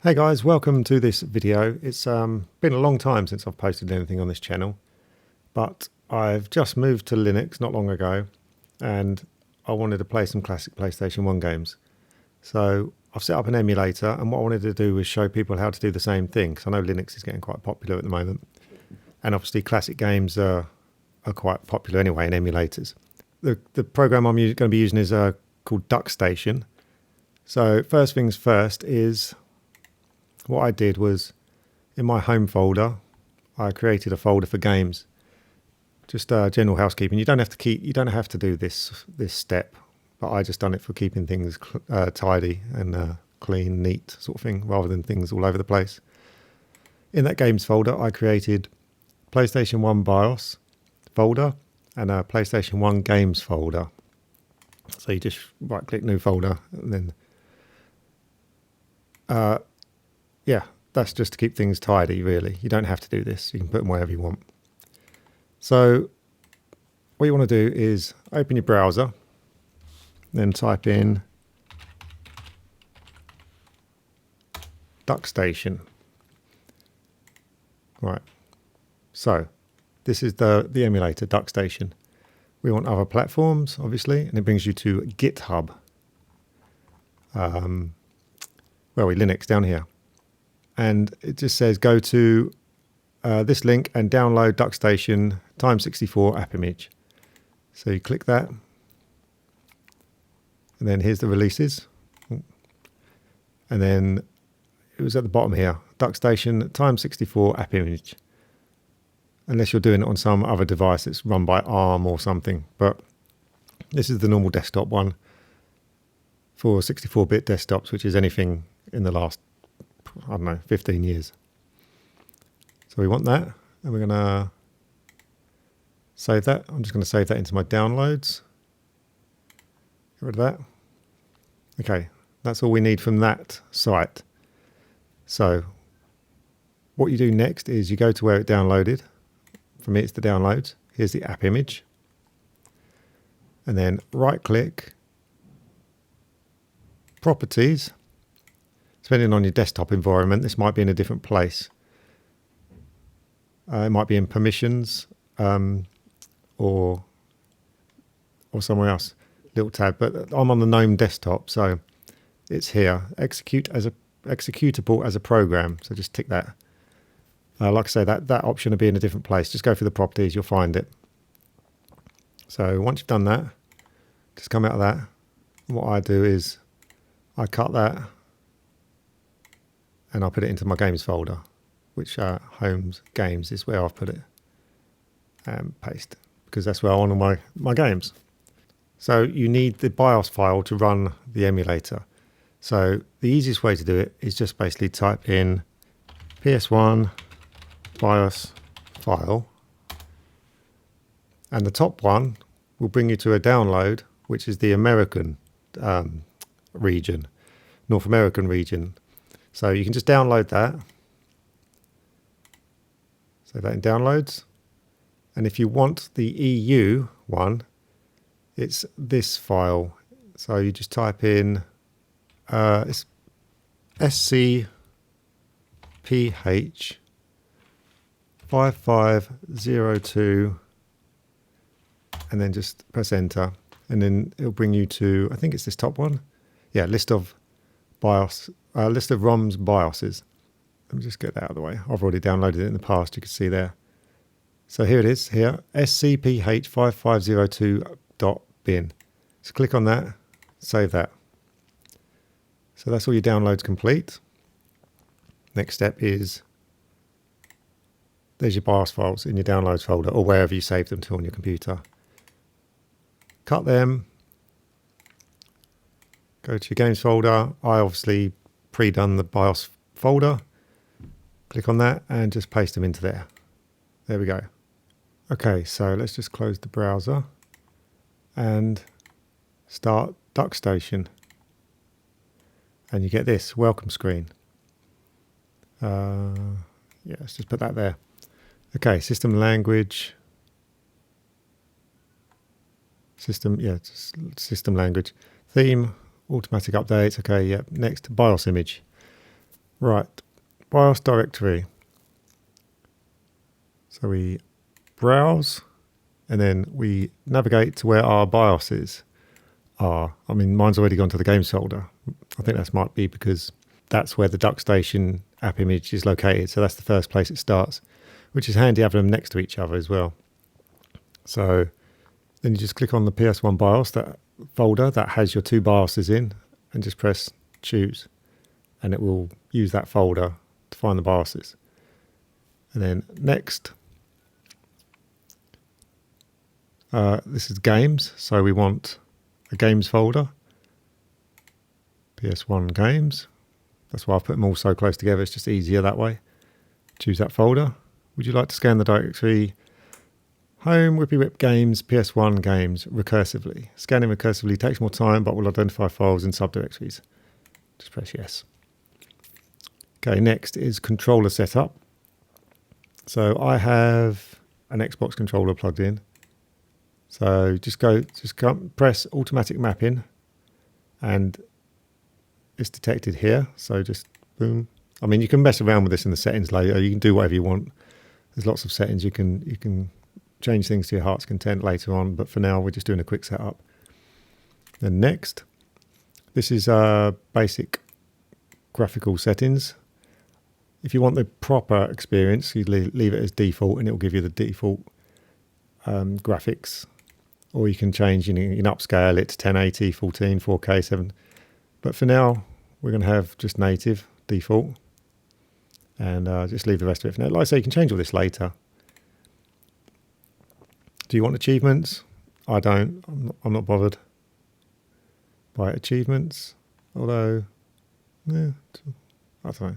Hey guys, welcome to this video. It's been a long time since I've posted anything on this channel, but I've just moved to Linux not long ago and I wanted to play some classic PlayStation 1 games. So I've set up an emulator, and what I wanted to do was show people how to do the same thing, because I know Linux is getting quite popular at the moment. And obviously classic games are quite popular anyway in emulators. The program I'm going to be using is called Duckstation. So first things first is, what I did was, in my home folder, I created a folder for games. Just general housekeeping. You don't have to do this step, but I just done it for keeping things tidy and clean, neat sort of thing, rather than things all over the place. In that games folder, I created PlayStation 1 BIOS folder and a PlayStation 1 games folder. So you just right click new folder, and then yeah, that's just to keep things tidy, really. You don't have to do this. You can put them wherever you want. So what you want to do is open your browser, then type in Duckstation. Right. So this is the emulator, Duckstation. We want other platforms, obviously, and it brings you to GitHub. Linux down here. And it just says go to this link and download Duckstation x64 app image. So you click that, and then here's the releases. And then it was at the bottom here, Duckstation x64 app image. Unless you're doing it on some other device that's run by ARM or something. But this is the normal desktop one for 64-bit desktops, which is anything in the last, 15 years. So we want that, and we're going to save that. I'm just going to save that into my downloads. Get rid of that. Okay, that's all we need from that site. So what you do next is you go to where it downloaded. For me, it's the downloads. Here's the app image. And then right click, properties. Depending on your desktop environment, this might be in a different place. It might be in permissions or somewhere else, little tab. But I'm on the GNOME desktop, so it's here. Executable as a program. So just tick that. Like I say, that option will be in a different place. Just go for the properties, you'll find it. So once you've done that, just come out of that. What I do is I cut that, and I'll put it into my games folder, which Homes Games is where I've put it. And paste, because that's where I want my games. So you need the BIOS file to run the emulator. So the easiest way to do it is just basically type in PS1 BIOS file. And the top one will bring you to a download, which is the American region, North American region. So you can just download that. Save that in downloads. And if you want the EU one, it's this file. So you just type in it's SCPH 5502, and then just press enter. And then it'll bring you to, I think it's this top one. Yeah, list of BIOS. List of ROMs BIOSes. Let me just get that out of the way. I've already downloaded it in the past, you can see there. So here it is, here, scph5502.bin. So click on that, save that. So that's all your downloads complete. Next step is, there's your BIOS files in your downloads folder, or wherever you saved them to on your computer. Cut them. Go to your games folder. I obviously pre-done the BIOS folder. Click on that and just paste them into there. There we go. Okay, so let's just close the browser and start Duckstation. And you get this welcome screen. Yeah, let's just put that there. Okay, system language. System language. Theme. Automatic updates. Okay, yeah. Next, BIOS image. Right, BIOS directory. So we browse and then we navigate to where our BIOSes are. I mean, mine's already gone to the games folder. I think that might be because that's where the Duckstation app image is located. So that's the first place it starts, which is handy having them next to each other as well. So then you just click on the PS1 BIOS, that folder that has your two BIOSes in, and just press choose. And it will use that folder to find the BIOSes. And then next, this is games. So we want a games folder, PS1 games. That's why I've put them all so close together. It's just easier that way. Choose that folder. Would you like to scan the directory? Home, Whippy Whip Games, PS1 games, recursively. Scanning recursively takes more time, but will identify files in subdirectories. Just press yes. Okay, next is controller setup. So I have an Xbox controller plugged in. So just press automatic mapping, and it's detected here. So just boom. I mean, you can mess around with this in the settings later. You can do whatever you want. There's lots of settings you can change things to your heart's content later on, but for now we're just doing a quick setup. Then next, this is basic graphical settings. If you want the proper experience, you leave it as default and it will give you the default graphics, or you can change, you can upscale it to 1080, 14, 4K, 7. But for now, we're going to have just native default and just leave the rest of it for now. Like I say, you can change all this later. Do you want achievements? I don't. I'm not bothered by achievements. Although, yeah, I don't know.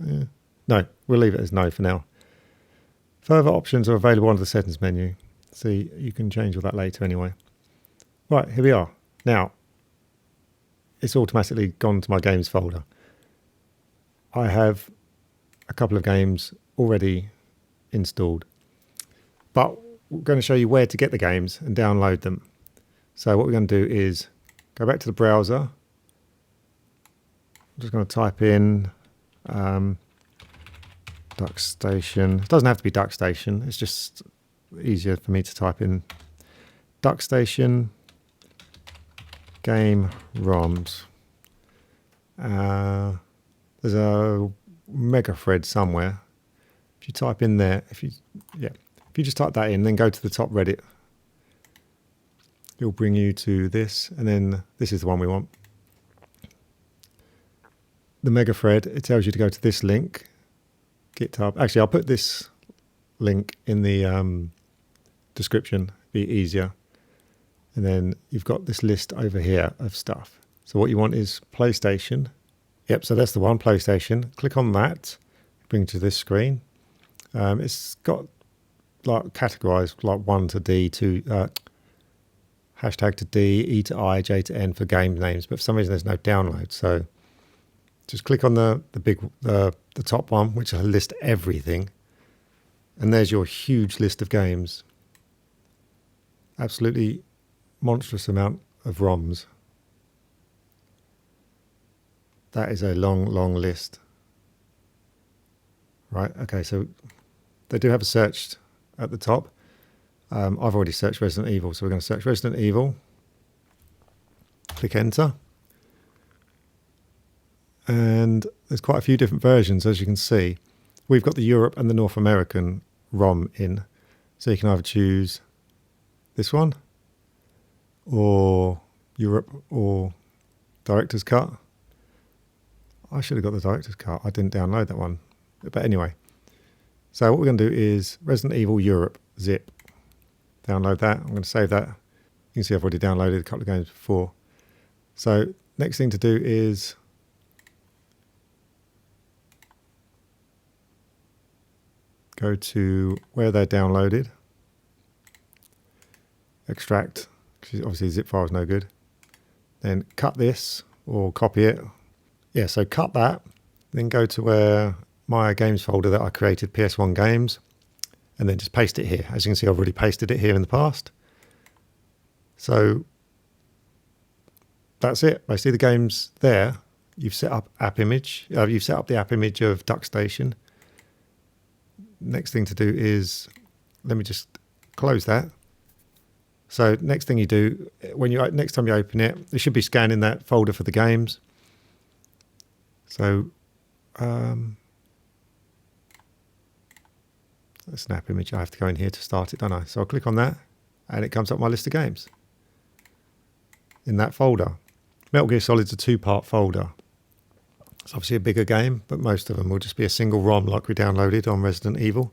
Yeah. No, we'll leave it as no for now. Further options are available under the settings menu. See, you can change all that later anyway. Right, here we are. Now, it's automatically gone to my games folder. I have a couple of games already installed, but we're going to show you where to get the games and download them. So what we're going to do is go back to the browser. I'm just going to type in Duckstation. It doesn't have to be Duckstation. It's just easier for me to type in Duckstation game ROMs. There's a mega thread somewhere. If you type in there, if you just type that in, then go to the top Reddit, it'll bring you to this, and then this is the one we want. The mega thread, it tells you to go to this link, GitHub. Actually, I'll put this link in the description, be easier. And then you've got this list over here of stuff. So what you want is PlayStation. Yep, so that's the one, PlayStation. Click on that, bring you to this screen. It's got like categorized like 1 to D, to hashtag to D, E to I, J to N for game names, but for some reason there's no download. So just click on the top one, which will list everything. And there's your huge list of games. Absolutely monstrous amount of ROMs. That is a long, long list. Right, okay, so they do have a search at the top. I've already searched Resident Evil, so we're going to search Resident Evil. Click enter. And there's quite a few different versions, as you can see. We've got the Europe and the North American ROM in. So you can either choose this one, or Europe, or Director's Cut. I should have got the Director's Cut. I didn't download that one. But anyway, so what we're going to do is Resident Evil Europe zip. Download that. I'm going to save that. You can see I've already downloaded a couple of games before. So next thing to do is go to where they're downloaded. Extract, because obviously zip file is no good. Then cut this or copy it. Yeah, so cut that. Then go to where my games folder that I created, PS1 games, and then just paste it here. As you can see, I've already pasted it here in the past. So that's it. Basically, the game's there. you've set up app image. You've set up the app image of Duckstation. Next thing to do is, let me just close that. So next thing you do, next time you open it, it should be scanning that folder for the games. So that's an app image. I have to go in here to start it, don't I? So I'll click on that, and it comes up my list of games in that folder. Metal Gear Solid's a 2-part folder. It's obviously a bigger game, but most of them will just be a single ROM like we downloaded on Resident Evil.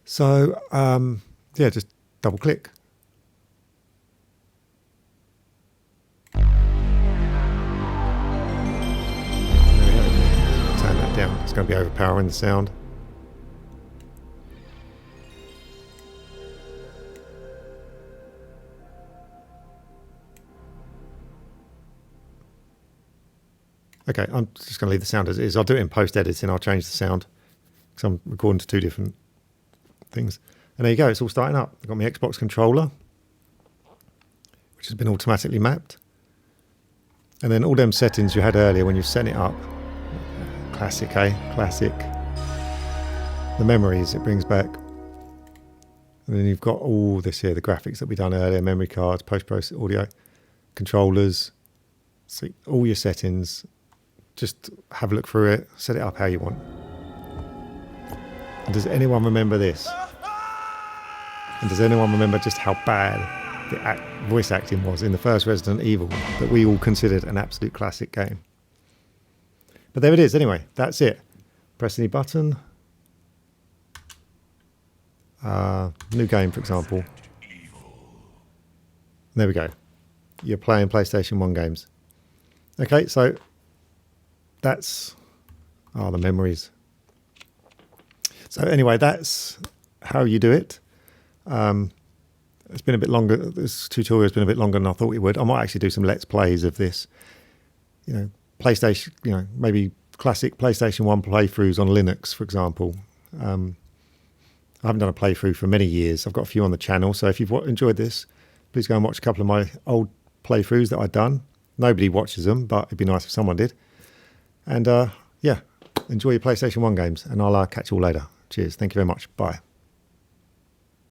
So, yeah, just double click. There we go. Turn that down. It's going to be overpowering the sound. Okay, I'm just going to leave the sound as it is. I'll do it in post-editing. I'll change the sound because I'm recording to 2 different things. And there you go. It's all starting up. I've got my Xbox controller, which has been automatically mapped. And then all them settings you had earlier when you set it up. Classic, eh? Classic. The memories it brings back. And then you've got all this here, the graphics that we done earlier, memory cards, post-process audio, controllers. See all your settings. Just have a look through it, set it up how you want. And does anyone remember this? And does anyone remember just how bad the voice acting was in the first Resident Evil that we all considered an absolute classic game? But there it is anyway, that's it. Press any button. New game, for example. There we go. You're playing PlayStation 1 games. Okay, so that's the memories. So anyway, that's how you do it. It's been a bit longer. This tutorial has been a bit longer than I thought it would. I might actually do some Let's Plays of this. You know, PlayStation, maybe classic PlayStation 1 playthroughs on Linux, for example. I haven't done a playthrough for many years. I've got a few on the channel. So if you've enjoyed this, please go and watch a couple of my old playthroughs that I've done. Nobody watches them, but it'd be nice if someone did. And yeah, enjoy your PlayStation 1 games, and I'll catch you all later. Cheers. Thank you very much. Bye.